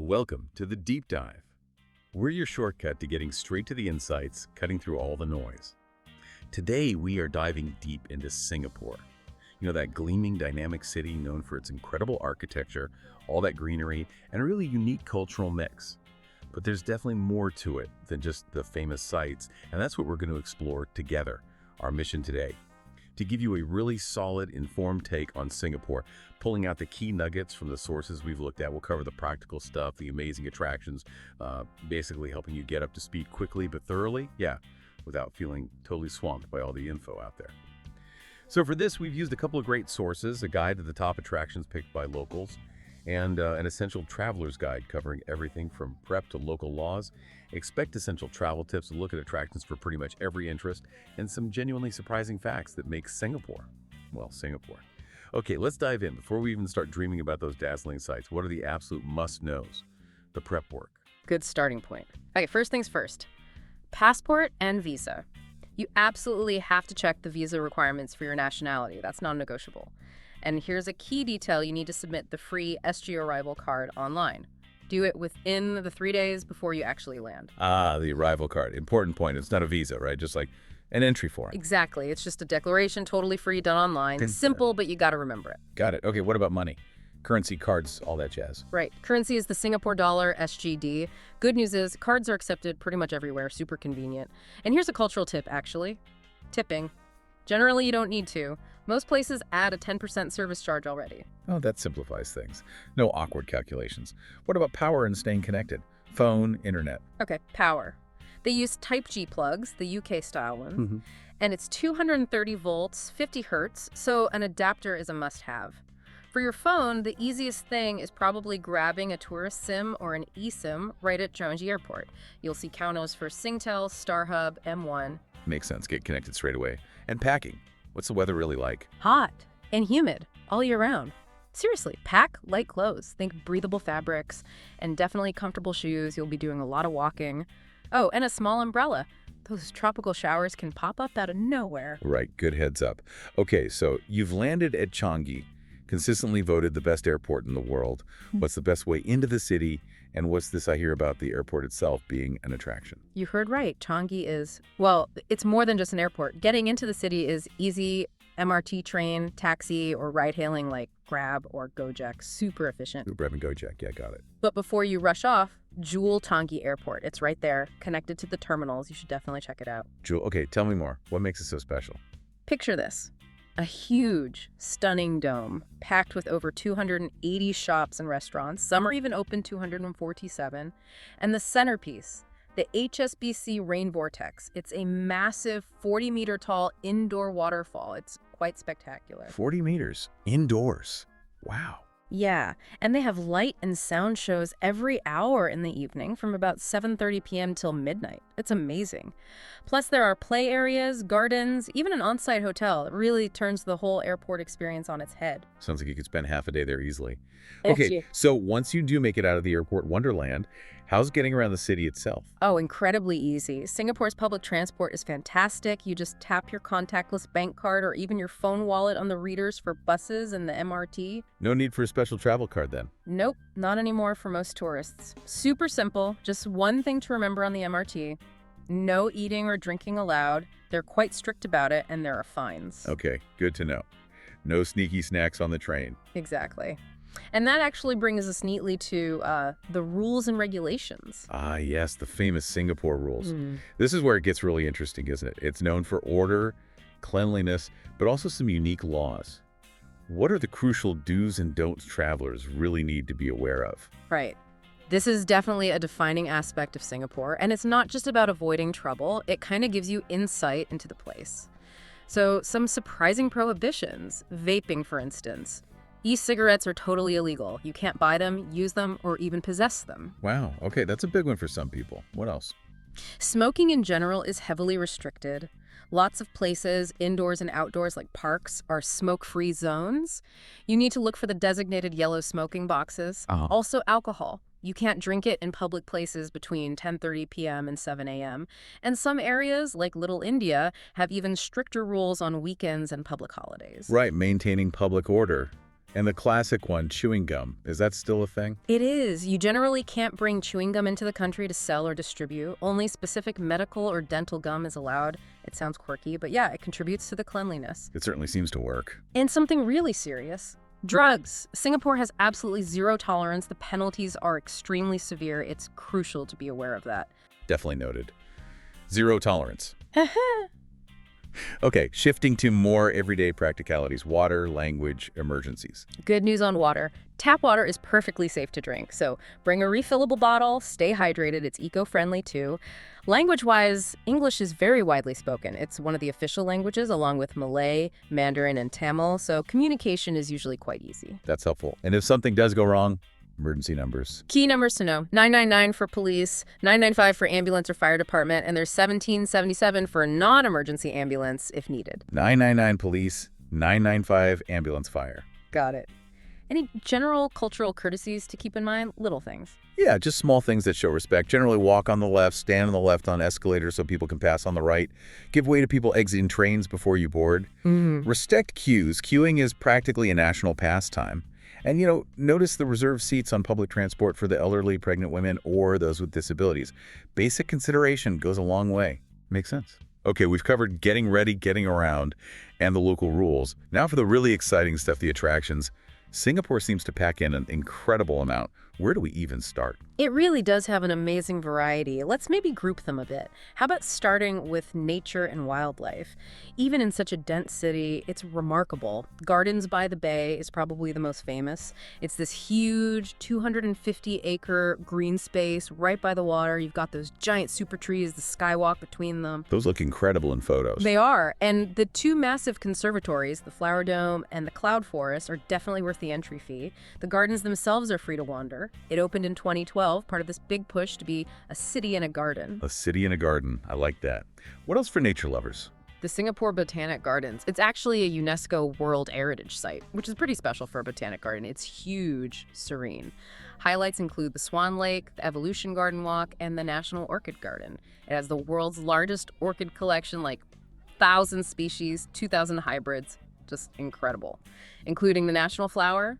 Welcome to the Deep Dive. We're your shortcut to getting straight to the insights, cutting through all the noise. Today, we are diving deep into Singapore. You know, that gleaming, dynamic city known for its incredible architecture, all that greenery, and a really unique cultural mix. But there's definitely more to it than just the famous sights, and that's what we're going to explore together. Our mission today, to give you a really solid, informed take on Singapore, pulling out the key nuggets from the sources we've looked at. We'll cover the practical stuff, the amazing attractions, basically helping you get up to speed quickly but thoroughly, without feeling totally swamped by all the info out there. So for this, we've used a couple of great sources, a guide to the top attractions picked by locals, and an essential traveler's guide covering everything from prep to local laws. Expect essential travel tips, a look at attractions for pretty much every interest, and some genuinely surprising facts that make Singapore, well, Singapore. Okay, let's dive in. Before we even start dreaming about those dazzling sights, what are the absolute must-knows? The prep work. Good starting point. Okay, first things first. Passport and visa. You absolutely have to check the visa requirements for your nationality. That's non-negotiable. And here's a key detail: you need to submit the free SG arrival card online. Do it within the 3 days before you actually land. The arrival card. Important point. It's not a visa, right? Just like an entry form. Exactly. It's just a declaration, totally free, done online. Simple, but you got to remember it. Got it. Okay, what about money? Currency, cards, all that jazz. Right. Currency is the Singapore dollar, SGD. Good news is cards are accepted pretty much everywhere, super convenient. And here's a cultural tip, actually. Tipping. Generally, you don't need to. Most places add a 10% service charge already. Oh, that simplifies things. No awkward calculations. What about power and staying connected? Phone, internet. Okay, power. They use Type G plugs, the UK style ones, and it's 230 volts, 50 hertz, so an adapter is a must-have. For your phone, the easiest thing is probably grabbing a tourist SIM or an eSIM right at Changi Airport. You'll see counters for Singtel, StarHub, M1. Makes sense. Get connected straight away. And packing. What's the weather really like? Hot and humid all year round. Seriously, pack light clothes. Think breathable fabrics and definitely comfortable shoes. You'll be doing a lot of walking. Oh, and a small umbrella. Those tropical showers can pop up out of nowhere. Right, good heads up. Okay, so you've landed at Changi, consistently voted the best airport in the world. What's the best way into the city? And what's this I hear about the airport itself being an attraction? You heard right. Changi is, well, it's more than just an airport. Getting into the city is easy. MRT train, taxi, or ride-hailing like Grab or Gojek. Super efficient. Grab and Gojek, yeah, got it. But before you rush off, Jewel Changi Airport. It's right there, connected to the terminals. You should definitely check it out. Jewel, okay, tell me more. What makes it so special? Picture this. A huge, stunning dome, packed with over 280 shops and restaurants. Some are even open 247. And the centerpiece, the HSBC Rain Vortex. It's a massive 40-meter-tall indoor waterfall. It's quite spectacular. 40 meters, indoors. Wow. Yeah, and they have light and sound shows every hour in the evening from about 7:30 p.m. till midnight. It's amazing. Plus, there are play areas, gardens, even an on-site hotel. It really turns the whole airport experience on its head. Sounds like you could spend half a day there easily. Okay, so once you do make it out of the airport wonderland, how's getting around the city itself? Oh, incredibly easy. Singapore's public transport is fantastic. You just tap your contactless bank card or even your phone wallet on the readers for buses and the MRT. No need for a special travel card then? Nope, not anymore for most tourists. Super simple. Just one thing to remember on the MRT. No eating or drinking allowed. They're quite strict about it, and there are fines. Okay, good to know. No sneaky snacks on the train. Exactly. And that actually brings us neatly to the rules and regulations. Ah, yes, the famous Singapore rules. This is where it gets really interesting, isn't it? It's known for order, cleanliness, but also some unique laws. What are the crucial do's and don'ts travelers really need to be aware of? Right. This is definitely a defining aspect of Singapore, and it's not just about avoiding trouble. It kind of gives you insight into the place. So some surprising prohibitions. Vaping, for instance. E-cigarettes are totally illegal. You can't buy them, use them, or even possess them. Wow, okay, that's a big one for some people. What else? Smoking in general is heavily restricted. Lots of places, indoors and outdoors like parks, are smoke-free zones. You need to look for the designated yellow smoking boxes. Also alcohol. You can't drink it in public places between 10:30 p.m. and 7 a.m. And some areas, like Little India, have even stricter rules on weekends and public holidays. Right, maintaining public order. And the classic one, chewing gum, is that still a thing? It is. You generally can't bring chewing gum into the country to sell or distribute. Only specific medical or dental gum is allowed. It sounds quirky, but yeah, it contributes to the cleanliness. It certainly seems to work. And something really serious. Drugs. Singapore has absolutely zero tolerance. The penalties are extremely severe. It's crucial to be aware of that. Definitely noted. Zero tolerance. Okay, shifting to more everyday practicalities. Water, language, emergencies. Good news on water. Tap water is perfectly safe to drink, so bring a refillable bottle, stay hydrated, it's eco-friendly too. Language-wise, English is very widely spoken. It's one of the official languages along with Malay, Mandarin, and Tamil, so communication is usually quite easy. That's helpful. And if something does go wrong, emergency numbers. Key numbers to know: 999 for police, 995 for ambulance or fire department, and there's 1777 for non-emergency ambulance if needed. 999 police, 995 ambulance fire. Got it. Any general cultural courtesies to keep in mind? Little things. Yeah, just small things that show respect. Generally walk on the left, stand on the left on escalators so people can pass on the right. Give way to people exiting trains before you board. Respect queues. Queuing is practically a national pastime. And, notice the reserved seats on public transport for the elderly, pregnant women, or those with disabilities. Basic consideration goes a long way. Makes sense. Okay, we've covered getting ready, getting around, and the local rules. Now for the really exciting stuff, the attractions. Singapore seems to pack in an incredible amount. Where do we even start? It really does have an amazing variety. Let's maybe group them a bit. How about starting with nature and wildlife? Even in such a dense city, it's remarkable. Gardens by the Bay is probably the most famous. It's this huge 250-acre green space right by the water. You've got those giant super trees, the skywalk between them. Those look incredible in photos. They are. And the two massive conservatories, the Flower Dome and the Cloud Forest, are definitely worth the entry fee. The gardens themselves are free to wander. It opened in 2012, part of this big push to be a city and a garden. A city and a garden. I like that. What else for nature lovers? The Singapore Botanic Gardens. It's actually a UNESCO World Heritage Site, which is pretty special for a botanic garden. It's huge, serene. Highlights include the Swan Lake, the Evolution Garden Walk, and the National Orchid Garden. It has the world's largest orchid collection, like 1,000 species, 2,000 hybrids. Just incredible. Including the national flower,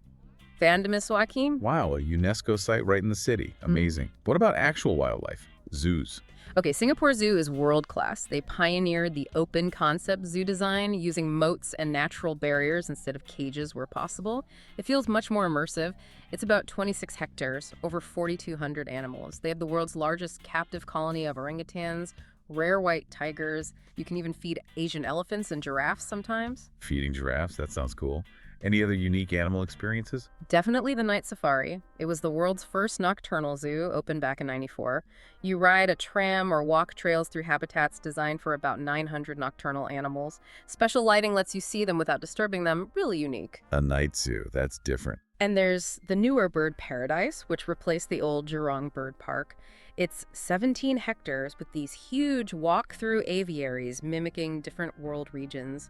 Vanda Miss Joaquin. Wow, a UNESCO site right in the city. Amazing. What about actual wildlife? Zoos. Okay, Singapore Zoo is world-class. They pioneered the open concept zoo design using moats and natural barriers instead of cages where possible. It feels much more immersive. It's about 26 hectares, over 4,200 animals. They have the world's largest captive colony of orangutans, rare white tigers. You can even feed Asian elephants and giraffes sometimes. Feeding giraffes? That sounds cool. Any other unique animal experiences? Definitely the night safari. It was the world's first nocturnal zoo, opened back in '94. You ride a tram or walk trails through habitats designed for about 900 nocturnal animals. Special lighting lets you see them without disturbing them. Really unique. A night zoo. That's different. And there's the newer Bird Paradise, which replaced the old Jurong Bird Park. It's 17 hectares with these huge walk-through aviaries mimicking different world regions.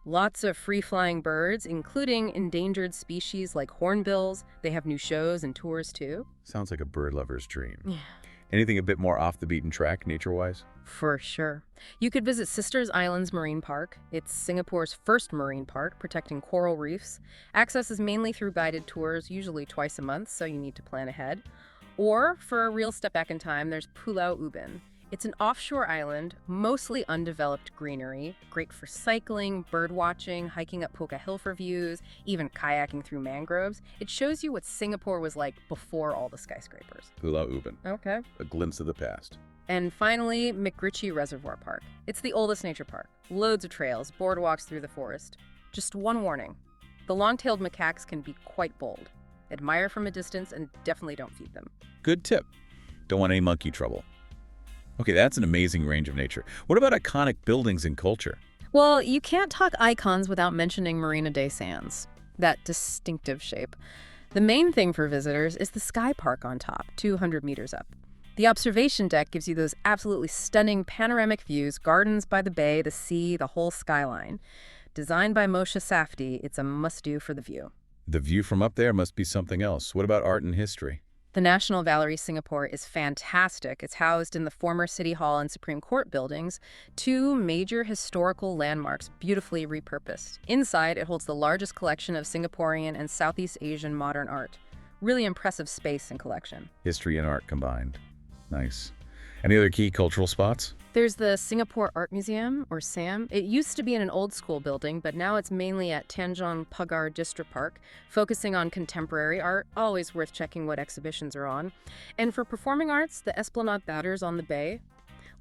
Lots of free-flying birds, including endangered species like hornbills. They have new shows and tours, too. Sounds like a bird lover's dream. Yeah. Anything a bit more off the beaten track, nature-wise? For sure. You could visit Sisters Islands Marine Park. It's Singapore's first marine park, protecting coral reefs. Access is mainly through guided tours, usually twice a month, so you need to plan ahead. Or, for a real step back in time, there's Pulau Ubin. It's an offshore island, mostly undeveloped greenery, great for cycling, bird watching, hiking up Puka Hill for views, even kayaking through mangroves. It shows you what Singapore was like before all the skyscrapers. Pulau Ubin. Okay. A glimpse of the past. And finally, McRitchie Reservoir Park. It's the oldest nature park. Loads of trails, boardwalks through the forest. Just one warning. The long-tailed macaques can be quite bold. Admire from a distance and definitely don't feed them. Good tip. Don't want any monkey trouble. Okay, that's an amazing range of nature. What about iconic buildings and culture? Well, you can't talk icons without mentioning Marina Bay Sands, that distinctive shape. The main thing for visitors is the Sky Park on top, 200 meters up. The observation deck gives you those absolutely stunning panoramic views, gardens by the bay, the sea, the whole skyline. Designed by Moshe Safdie, it's a must-do for the view. The view from up there must be something else. What about art and history? The National Gallery Singapore is fantastic. It's housed in the former City Hall and Supreme Court buildings, two major historical landmarks beautifully repurposed. Inside, it holds the largest collection of Singaporean and Southeast Asian modern art. Really impressive space and collection. History and art combined. Nice. Any other key cultural spots? There's the Singapore Art Museum, or SAM. It used to be in an old school building, but now it's mainly at Tanjong Pagar District Park, focusing on contemporary art, always worth checking what exhibitions are on. And for performing arts, the Esplanade Theaters on the bay.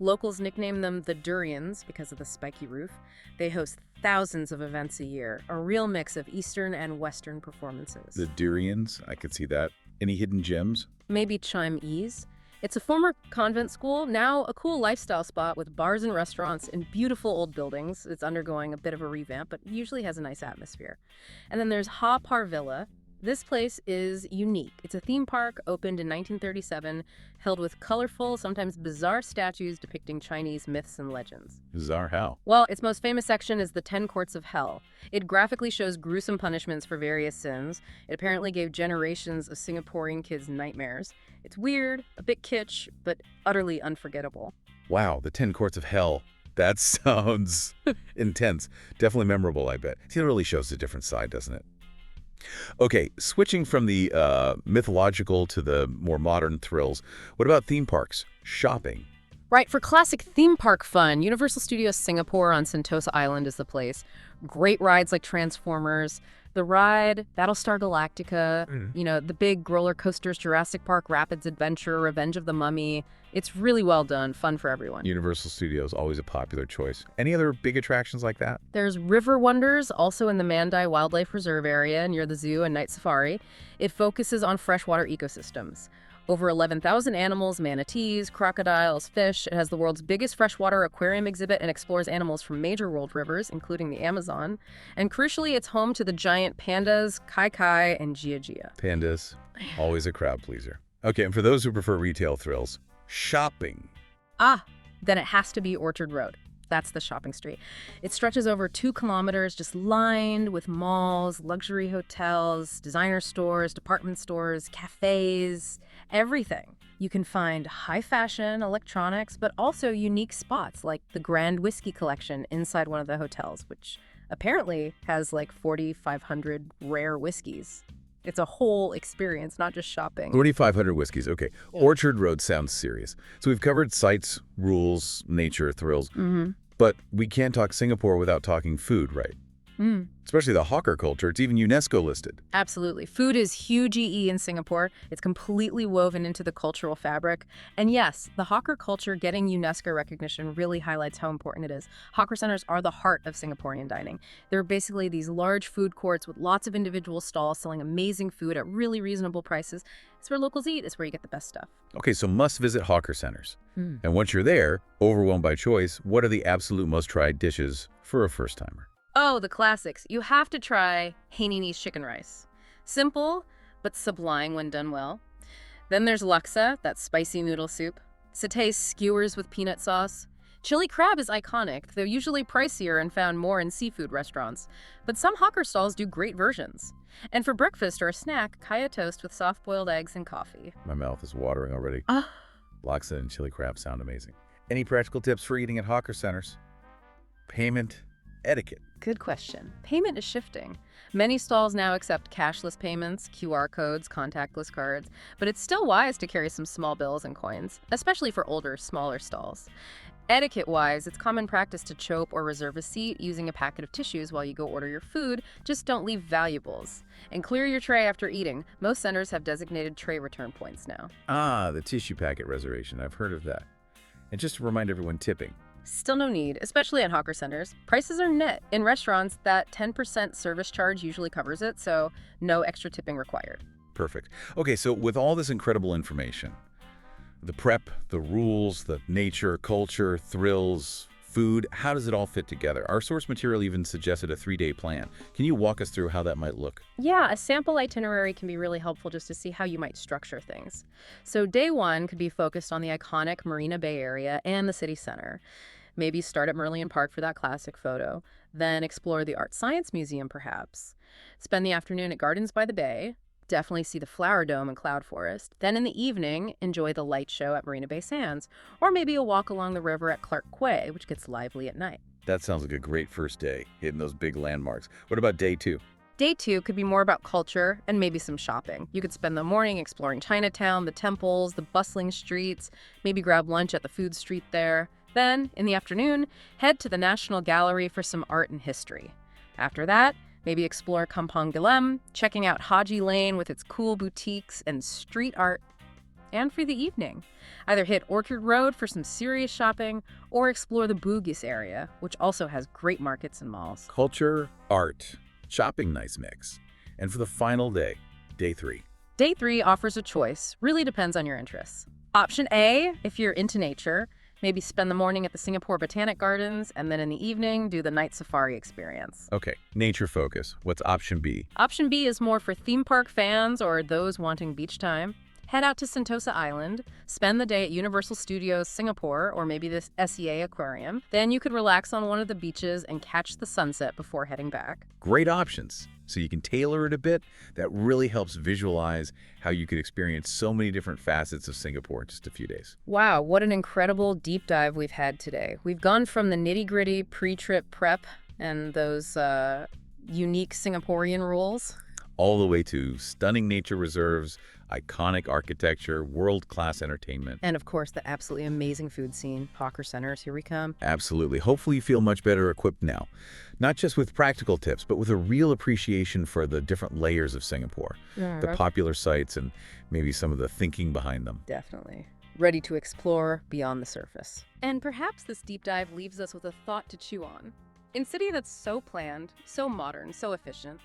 Locals nickname them the Durians because of the spiky roof. They host thousands of events a year, a real mix of Eastern and Western performances. The Durians, I could see that. Any hidden gems? Maybe Chime Ease. It's a former convent school, now a cool lifestyle spot with bars and restaurants in beautiful old buildings. It's undergoing a bit of a revamp, but usually has a nice atmosphere. And then there's Ha Par Villa. This place is unique. It's a theme park opened in 1937, held with colorful, sometimes bizarre statues depicting Chinese myths and legends. Bizarre how? Well, its most famous section is the 10 Courts of Hell. It graphically shows gruesome punishments for various sins. It apparently gave generations of Singaporean kids nightmares. It's weird, a bit kitsch, but utterly unforgettable. Wow, the 10 Courts of Hell. That sounds intense. Definitely memorable, I bet. See, it really shows a different side, doesn't it? Okay, switching from the mythological to the more modern thrills, what about theme parks? Shopping? Right, for classic theme park fun, Universal Studios Singapore on Sentosa Island is the place. Great rides like Transformers, the ride, Battlestar Galactica, the big roller coasters, Jurassic Park, Rapids Adventure, Revenge of the Mummy. It's really well done, fun for everyone. Universal Studios, always a popular choice. Any other big attractions like that? There's River Wonders, also in the Mandai Wildlife Reserve area near the zoo and Night Safari. It focuses on freshwater ecosystems. Over 11,000 animals, manatees, crocodiles, fish. It has the world's biggest freshwater aquarium exhibit and explores animals from major world rivers, including the Amazon. And crucially, it's home to the giant pandas, Kai Kai and Gia Gia. Pandas, always a crowd pleaser. Okay, and for those who prefer retail thrills, shopping. Then it has to be Orchard Road. That's the shopping street. It stretches over 2 kilometers, just lined with malls, luxury hotels, designer stores, department stores, cafes, everything. You can find high fashion, electronics, but also unique spots like the Grand Whiskey Collection inside one of the hotels, which apparently has like 4,500 rare whiskeys. It's a whole experience, not just shopping. 4,500 whiskeys. Okay. Orchard Road sounds serious. So we've covered sights, rules, nature, thrills. But we can't talk Singapore without talking food, right? Especially the hawker culture. It's even UNESCO listed. Absolutely. Food is huge EE in Singapore. It's completely woven into the cultural fabric. And yes, the hawker culture getting UNESCO recognition really highlights how important it is. Hawker centers are the heart of Singaporean dining. They're basically these large food courts with lots of individual stalls selling amazing food at really reasonable prices. It's where locals eat. It's where you get the best stuff. Okay, so must-visit hawker centers. And once you're there, overwhelmed by choice, what are the absolute must-try dishes for a first-timer? Oh, the classics. You have to try Hainanese chicken rice. Simple, but sublime when done well. Then there's laksa, that spicy noodle soup. Satay skewers with peanut sauce. Chili crab is iconic. They're usually pricier and found more in seafood restaurants. But some hawker stalls do great versions. And for breakfast or a snack, kaya toast with soft-boiled eggs and coffee. My mouth is watering already. Laksa and chili crab sound amazing. Any practical tips for eating at hawker centers? Payment, etiquette. Good question. Payment is shifting. Many stalls now accept cashless payments, QR codes, contactless cards, but it's still wise to carry some small bills and coins, especially for older, smaller stalls. Etiquette-wise, it's common practice to chope or reserve a seat using a packet of tissues while you go order your food. Just don't leave valuables. And clear your tray after eating. Most centers have designated tray return points now. The tissue packet reservation. I've heard of that. And just to remind everyone, tipping. Still no need, especially at hawker centers. Prices are net. In restaurants, that 10% service charge usually covers it, so no extra tipping required. Perfect. Okay, so with all this incredible information, the prep, the rules, the nature, culture, thrills, food, how does it all fit together? Our source material even suggested a 3-day plan. Can you walk us through how that might look? Yeah, a sample itinerary can be really helpful just to see how you might structure things. So day 1 could be focused on the iconic Marina Bay area and the city center. Maybe start at Merlion Park for that classic photo, then explore the Art Science Museum perhaps. Spend the afternoon at Gardens by the Bay, Definitely see the Flower Dome and Cloud Forest. Then in the evening, enjoy the light show at Marina Bay Sands, or maybe a walk along the river at Clark Quay, which gets lively at night. That sounds like a great first day, hitting those big landmarks. What about day 2? Day 2 could be more about culture and maybe some shopping. You could spend the morning exploring Chinatown, the temples, the bustling streets, maybe grab lunch at the food street there. Then, in the afternoon, head to the National Gallery for some art and history. After that, maybe explore Kampong Glam, checking out Haji Lane with its cool boutiques and street art. And for the evening, either hit Orchard Road for some serious shopping or explore the Bugis area, which also has great markets and malls. Culture, art, shopping, nice mix. And for the final day, day 3. Day 3 offers a choice, really depends on your interests. Option A, if you're into nature, maybe spend the morning at the Singapore Botanic Gardens and then in the evening do the night safari experience. Okay, nature focus. What's option B? Option B is more for theme park fans or those wanting beach time. Head out to Sentosa Island, spend the day at Universal Studios Singapore or maybe the SEA Aquarium. Then you could relax on one of the beaches and catch the sunset before heading back. Great options. So you can tailor it a bit. That really helps visualize how you could experience so many different facets of Singapore in just a few days. Wow, what an incredible deep dive we've had today. We've gone from the nitty-gritty pre-trip prep and those unique Singaporean rules All the way to stunning nature reserves, iconic architecture, world-class entertainment. and, of course, the absolutely amazing food scene. Hawker Centers, here we come. Absolutely. Hopefully you feel much better equipped now. Not just with practical tips, but with a real appreciation for the different layers of Singapore, the popular sites, and maybe some of the thinking behind them. Definitely. Ready to explore beyond the surface. And perhaps this deep dive leaves us with a thought to chew on. In a city that's so planned, so modern, so efficient,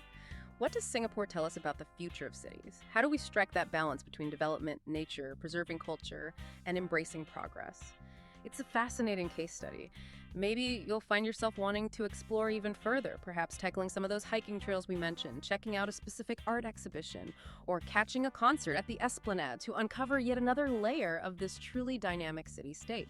what does Singapore tell us about the future of cities? How do we strike that balance between development, nature, preserving culture, and embracing progress? It's a fascinating case study. Maybe you'll find yourself wanting to explore even further, perhaps tackling some of those hiking trails we mentioned, checking out a specific art exhibition, or catching a concert at the Esplanade to uncover yet another layer of this truly dynamic city-state.